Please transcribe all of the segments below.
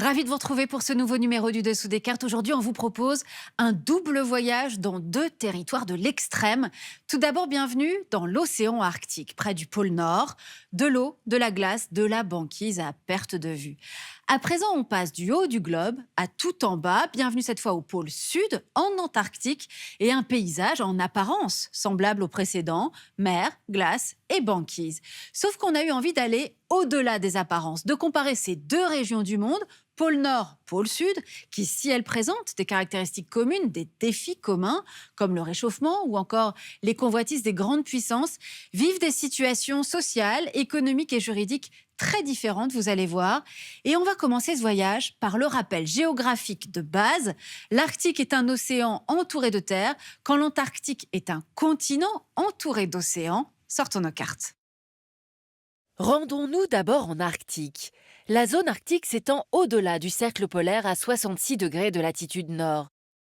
Ravi de vous retrouver pour ce nouveau numéro du Dessous des cartes. Aujourd'hui, on vous propose un double voyage dans deux territoires de l'extrême. Tout d'abord, bienvenue dans l'océan Arctique, près du pôle Nord. De l'eau, de la glace, de la banquise à perte de vue. À présent, on passe du haut du globe à tout en bas. Bienvenue cette fois au pôle Sud, en Antarctique, et un paysage en apparence semblable au précédent, mer, glace et banquise. Sauf qu'on a eu envie d'aller au-delà des apparences, de comparer ces deux régions du monde, pôle Nord, pôle Sud, qui, si elles présentent des caractéristiques communes, des défis communs, comme le réchauffement ou encore les convoitises des grandes puissances, vivent des situations sociales, économiques et juridiques très différentes, vous allez voir. Et on va commencer ce voyage par le rappel géographique de base. L'Arctique est un océan entouré de terre, quand l'Antarctique est un continent entouré d'océans. Sortons nos cartes. Rendons-nous d'abord en Arctique. La zone arctique s'étend au-delà du cercle polaire à 66 degrés de latitude nord.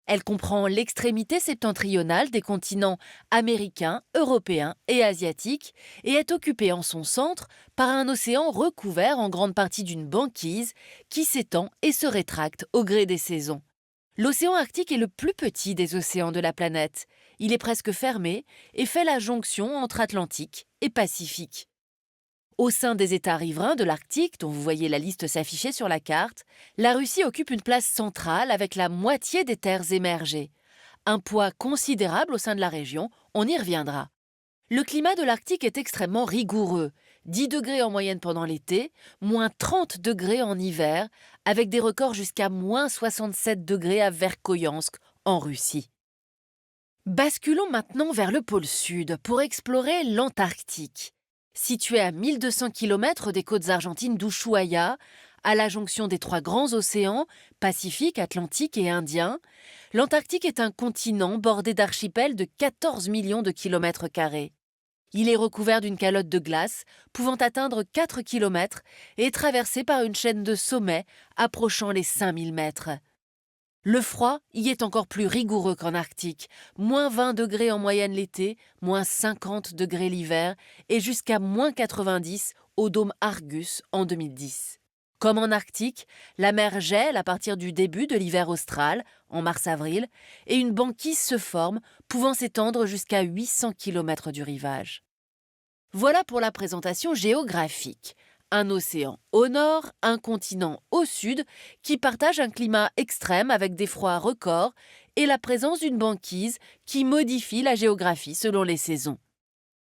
Elle comprend l'extrémité septentrionale des continents américain, européen et asiatique et est occupée en son centre par un océan recouvert en grande partie d'une banquise qui s'étend et se rétracte au gré des saisons. L'océan Arctique est le plus petit des océans de la planète. Il est presque fermé et fait la jonction entre Atlantique et Pacifique. Au sein des États riverains de l'Arctique, dont vous voyez la liste s'afficher sur la carte, la Russie occupe une place centrale avec la moitié des terres émergées. Un poids considérable au sein de la région, on y reviendra. Le climat de l'Arctique est extrêmement rigoureux, 10 degrés en moyenne pendant l'été, moins 30 degrés en hiver, avec des records jusqu'à moins 67 degrés à Verkhoyansk, en Russie. Basculons maintenant vers le pôle Sud pour explorer l'Antarctique. Situé à 1200 km des côtes argentines d'Ushuaia, à la jonction des trois grands océans, Pacifique, Atlantique et Indien, l'Antarctique est un continent bordé d'archipels de 14 millions de kilomètres carrés. Il est recouvert d'une calotte de glace pouvant atteindre 4 km et est traversé par une chaîne de sommets approchant les 5000 mètres. Le froid y est encore plus rigoureux qu'en Arctique, moins 20 degrés en moyenne l'été, moins 50 degrés l'hiver et jusqu'à moins 90 au dôme Argus en 2010. Comme en Arctique, la mer gèle à partir du début de l'hiver austral, en mars-avril, et une banquise se forme, pouvant s'étendre jusqu'à 800 km du rivage. Voilà pour la présentation géographique. Un océan au nord, un continent au sud, qui partagent un climat extrême avec des froids records et la présence d'une banquise qui modifie la géographie selon les saisons.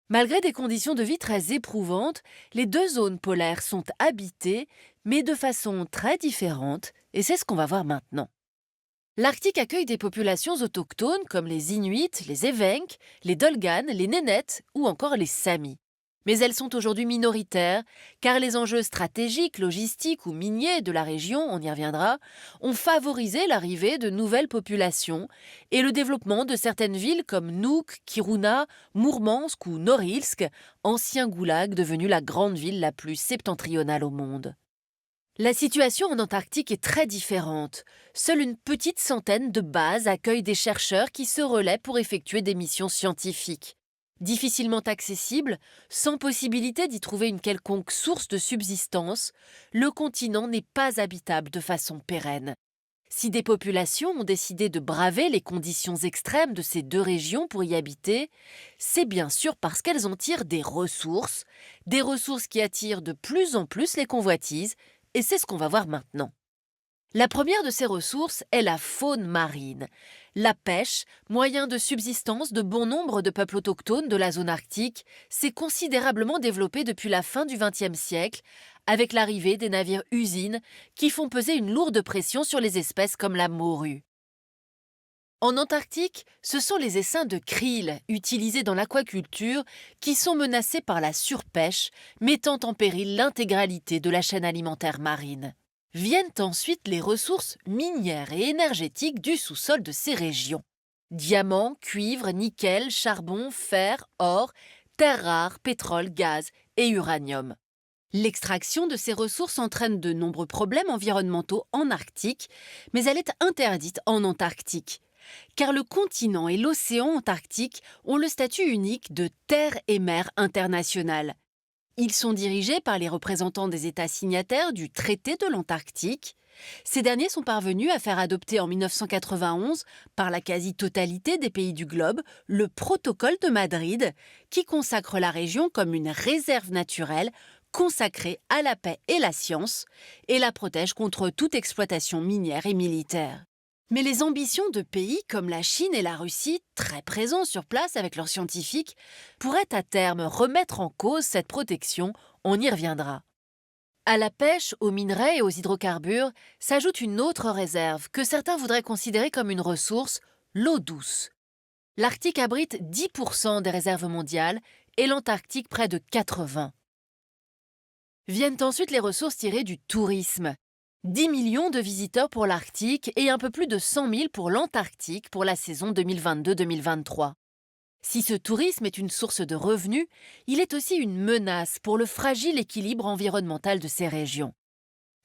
Malgré des conditions de vie très éprouvantes, les deux zones polaires sont habitées, mais de façon très différente, et c'est ce qu'on va voir maintenant. L'Arctique accueille des populations autochtones comme les Inuits, les Evenks, les Dolganes, les Nénètes ou encore les Samis. Mais elles sont aujourd'hui minoritaires, car les enjeux stratégiques, logistiques ou miniers de la région, on y reviendra, ont favorisé l'arrivée de nouvelles populations et le développement de certaines villes comme Nuuk, Kiruna, Mourmansk ou Norilsk, ancien goulag devenu la grande ville la plus septentrionale au monde. La situation en Antarctique est très différente. Seule une petite centaine de bases accueillent des chercheurs qui se relaient pour effectuer des missions scientifiques. Difficilement accessible, sans possibilité d'y trouver une quelconque source de subsistance, le continent n'est pas habitable de façon pérenne. Si des populations ont décidé de braver les conditions extrêmes de ces deux régions pour y habiter, c'est bien sûr parce qu'elles en tirent des ressources qui attirent de plus en plus les convoitises, et c'est ce qu'on va voir maintenant. La première de ces ressources est la faune marine. La pêche, moyen de subsistance de bon nombre de peuples autochtones de la zone arctique, s'est considérablement développée depuis la fin du XXe siècle, avec l'arrivée des navires-usines qui font peser une lourde pression sur les espèces comme la morue. En Antarctique, ce sont les essaims de krill utilisés dans l'aquaculture qui sont menacés par la surpêche, mettant en péril l'intégralité de la chaîne alimentaire marine. Viennent ensuite les ressources minières et énergétiques du sous-sol de ces régions. Diamants, cuivre, nickel, charbon, fer, or, terres rares, pétrole, gaz et uranium. L'extraction de ces ressources entraîne de nombreux problèmes environnementaux en Arctique, mais elle est interdite en Antarctique. Car le continent et l'océan Antarctique ont le statut unique de terre et mer internationale. Ils sont dirigés par les représentants des États signataires du traité de l'Antarctique Ces derniers sont parvenus à faire adopter en 1991, par la quasi-totalité des pays du globe, le protocole de Madrid, qui consacre la région comme une réserve naturelle consacrée à la paix et la science, et la protège contre toute exploitation minière et militaire. Mais les ambitions de pays comme la Chine et la Russie, très présents sur place avec leurs scientifiques, pourraient à terme remettre en cause cette protection, on y reviendra. À la pêche, aux minerais et aux hydrocarbures s'ajoute une autre réserve que certains voudraient considérer comme une ressource, l'eau douce. L'Arctique abrite 10% des réserves mondiales et l'Antarctique près de 80%. Viennent ensuite les ressources tirées du tourisme. 10 millions de visiteurs pour l'Arctique et un peu plus de 100 000 pour l'Antarctique pour la saison 2022-2023. Si ce tourisme est une source de revenus, il est aussi une menace pour le fragile équilibre environnemental de ces régions.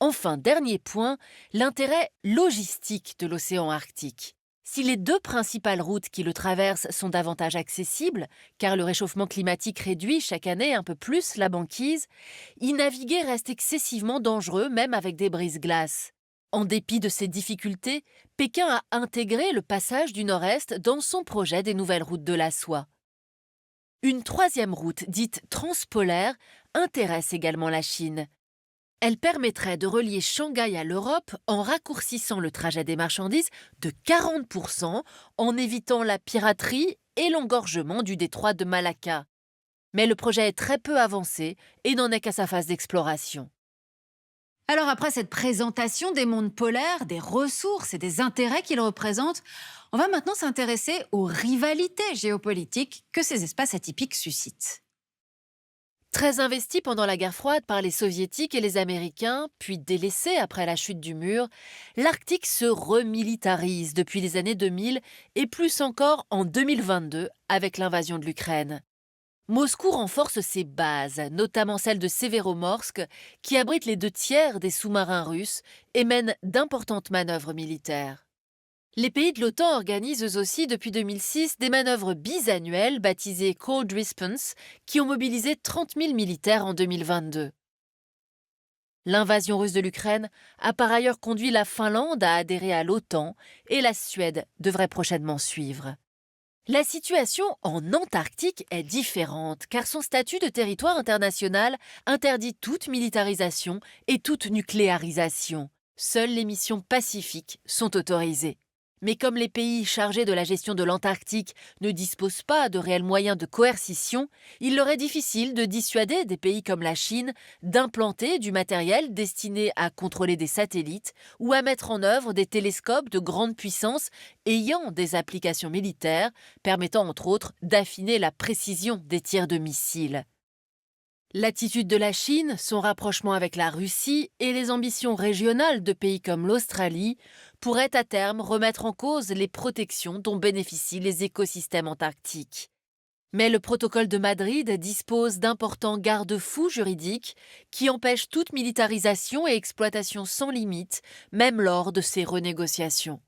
Enfin, dernier point, l'intérêt logistique de l'océan Arctique. Si les deux principales routes qui le traversent sont davantage accessibles, car le réchauffement climatique réduit chaque année un peu plus la banquise, y naviguer reste excessivement dangereux même avec des brises-glaces. En dépit de ces difficultés, Pékin a intégré le passage du Nord-Est dans son projet des nouvelles routes de la soie. Une troisième route, dite transpolaire, intéresse également la Chine. Elle permettrait de relier Shanghai à l'Europe en raccourcissant le trajet des marchandises de 40%, en évitant la piraterie et l'engorgement du détroit de Malacca. Mais le projet est très peu avancé et n'en est qu'à sa phase d'exploration. Alors après cette présentation des mondes polaires, des ressources et des intérêts qu'ils représentent, on va maintenant s'intéresser aux rivalités géopolitiques que ces espaces atypiques suscitent. Très investi pendant la guerre froide par les Soviétiques et les Américains, puis délaissé après la chute du mur, l'Arctique se remilitarise depuis les années 2000 et plus encore en 2022 avec l'invasion de l'Ukraine. Moscou renforce ses bases, notamment celle de Severomorsk, qui abrite les 2/3 des sous-marins russes et mène d'importantes manœuvres militaires. Les pays de l'OTAN organisent eux aussi depuis 2006 des manœuvres bisannuelles baptisées Cold Response qui ont mobilisé 30 000 militaires en 2022. L'invasion russe de l'Ukraine a par ailleurs conduit la Finlande à adhérer à l'OTAN et la Suède devrait prochainement suivre. La situation en Antarctique est différente car son statut de territoire international interdit toute militarisation et toute nucléarisation. Seules les missions pacifiques sont autorisées. Mais comme les pays chargés de la gestion de l'Antarctique ne disposent pas de réels moyens de coercition, il leur est difficile de dissuader des pays comme la Chine d'implanter du matériel destiné à contrôler des satellites ou à mettre en œuvre des télescopes de grande puissance ayant des applications militaires, permettant entre autres d'affiner la précision des tirs de missiles. L'attitude de la Chine, son rapprochement avec la Russie et les ambitions régionales de pays comme l'Australie pourraient à terme remettre en cause les protections dont bénéficient les écosystèmes antarctiques. Mais le protocole de Madrid dispose d'importants garde-fous juridiques qui empêchent toute militarisation et exploitation sans limite, même lors de ces renégociations.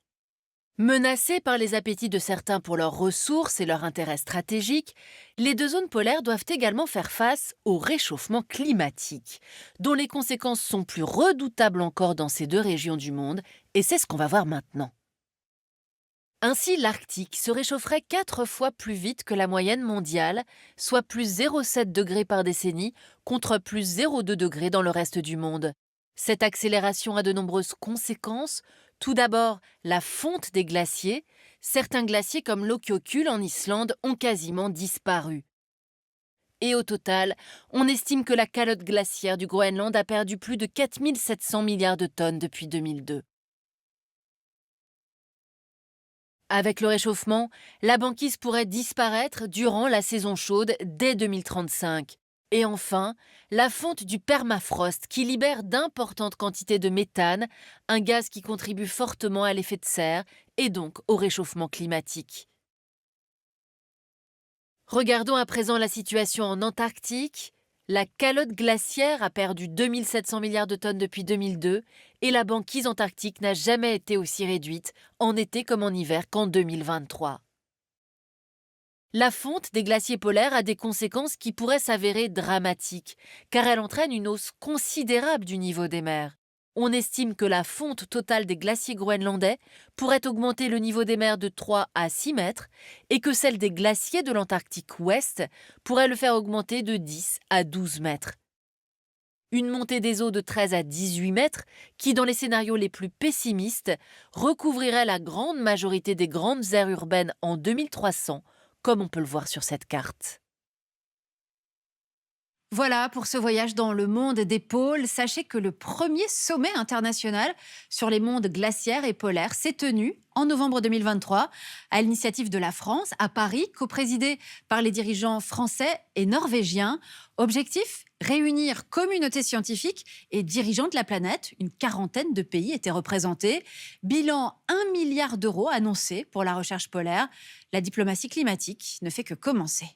Menacés par les appétits de certains pour leurs ressources et leurs intérêts stratégiques, les deux zones polaires doivent également faire face au réchauffement climatique, dont les conséquences sont plus redoutables encore dans ces deux régions du monde, et c'est ce qu'on va voir maintenant. Ainsi, l'Arctique se réchaufferait 4 fois plus vite que la moyenne mondiale, soit plus 0,7 degrés par décennie, contre plus 0,2 degrés dans le reste du monde. Cette accélération a de nombreuses conséquences. Tout d'abord, la fonte des glaciers. Certains glaciers comme l'Okiokul en Islande ont quasiment disparu. Et au total, on estime que la calotte glaciaire du Groenland a perdu plus de 4 700 milliards de tonnes depuis 2002. Avec le réchauffement, la banquise pourrait disparaître durant la saison chaude dès 2035. Et enfin, la fonte du permafrost qui libère d'importantes quantités de méthane, un gaz qui contribue fortement à l'effet de serre et donc au réchauffement climatique. Regardons à présent la situation en Antarctique. La calotte glaciaire a perdu 2700 milliards de tonnes depuis 2002 et la banquise antarctique n'a jamais été aussi réduite en été comme en hiver qu'en 2023. La fonte des glaciers polaires a des conséquences qui pourraient s'avérer dramatiques, car elle entraîne une hausse considérable du niveau des mers. On estime que la fonte totale des glaciers groenlandais pourrait augmenter le niveau des mers de 3 à 6 mètres et que celle des glaciers de l'Antarctique ouest pourrait le faire augmenter de 10 à 12 mètres. Une montée des eaux de 13 à 18 mètres qui, dans les scénarios les plus pessimistes, recouvrirait la grande majorité des grandes aires urbaines en 2300, comme on peut le voir sur cette carte. Voilà pour ce voyage dans le monde des pôles. Sachez que le premier sommet international sur les mondes glaciaires et polaires s'est tenu en novembre 2023 à l'initiative de la France à Paris, coprésidé par les dirigeants français et norvégiens. Objectif, réunir communautés scientifiques et dirigeants de la planète. Une quarantaine de pays étaient représentés. Bilan 1 milliard d'euros annoncé pour la recherche polaire. La diplomatie climatique ne fait que commencer.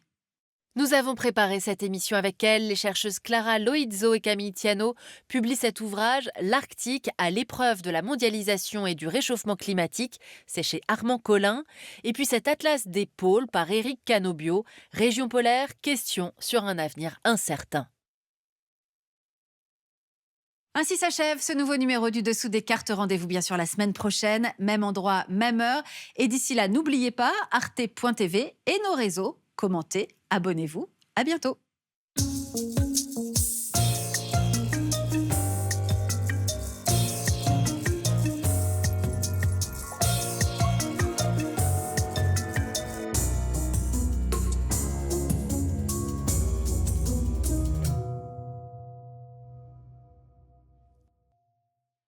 Nous avons préparé cette émission avec elle. Les chercheuses Clara Loizzo et Camille Thiano publient cet ouvrage « L'Arctique à l'épreuve de la mondialisation et du réchauffement climatique ». C'est chez Armand Collin. Et puis cet atlas des pôles par Éric Canobio, Région polaire, question sur un avenir incertain. Ainsi s'achève ce nouveau numéro du Dessous des cartes. Rendez-vous bien sûr la semaine prochaine, même endroit, même heure. Et d'ici là, n'oubliez pas arte.tv et nos réseaux. Commentez, abonnez-vous. À bientôt.